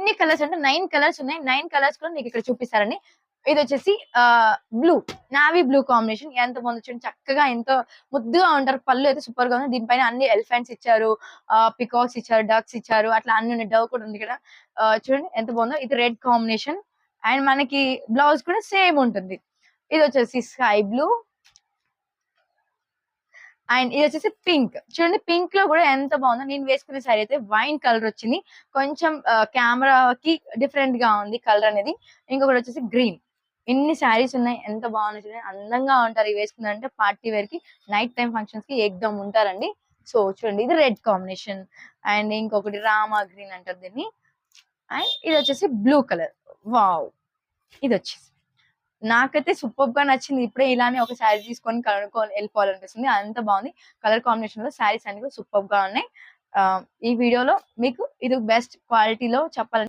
ఎన్ని కలర్స్ అంటే 9 కలర్స్ ఉన్నాయి. 9 కలర్స్ కూడా మీకు ఇక్కడ చూపిస్తారండి. ఇది వచ్చేసి బ్లూ, నావీ బ్లూ కాంబినేషన్. ఎంత బాగుంది చూడండి, చక్కగా ఎంతో ముద్దుగా ఉంటారు. పళ్ళు అయితే సూపర్ గా ఉంది. దీనిపైన అన్ని ఎలిఫెంట్స్ ఇచ్చారు, పికాక్స్ ఇచ్చారు, డక్స్ ఇచ్చారు, అట్లా అన్ని ఉన్నాయి. డవ్ కూడా ఉంది ఇక్కడ. చూడండి ఎంత బాగుందో. ఇది రెడ్ కాంబినేషన్ అండ్ మనకి బ్లౌజ్ కూడా సేమ్ ఉంటుంది. ఇది వచ్చేసి స్కై బ్లూ అండ్ ఇది వచ్చేసి పింక్. చూడండి పింక్ లో కూడా ఎంత బాగుందో. నేను వేసుకునే సారీ అయితే వైన్ కలర్ వచ్చింది. కొంచెం కెమెరాకి డిఫరెంట్ గా ఉంది కలర్ అనేది. ఇంకొకటి వచ్చేసి గ్రీన్. ఎన్ని శారీస్ ఉన్నాయి, ఎంత బాగున్నాయి చూడండి. అందంగా ఉంటారు ఇవి వేసుకున్నారంటే. పార్టీ వేర్ కి, నైట్ టైం ఫంక్షన్స్ కి ఏకదమ్ ఉంటారండి. సో చూడండి ఇది రెడ్ కాంబినేషన్ అండ్ ఇంకొకటి రామా గ్రీన్ అంటారు దీన్ని. అండ్ ఇది వచ్చేసి బ్లూ కలర్. వావ్, ఇది వచ్చేసి నాకైతే సూపర్ గా నచ్చింది. ఇప్పుడే ఇలానే ఒక శారీ తీసుకొని కనుక్కొని వెళ్ళిపోవాలనిపిస్తుంది. అంత బాగుంది. కలర్ కాంబినేషన్ లో శారీస్ అన్ని కూడా సూపర్ గా ఉన్నాయి. ఈ వీడియోలో మీకు ఇది బెస్ట్ క్వాలిటీలో చెప్పాలంటే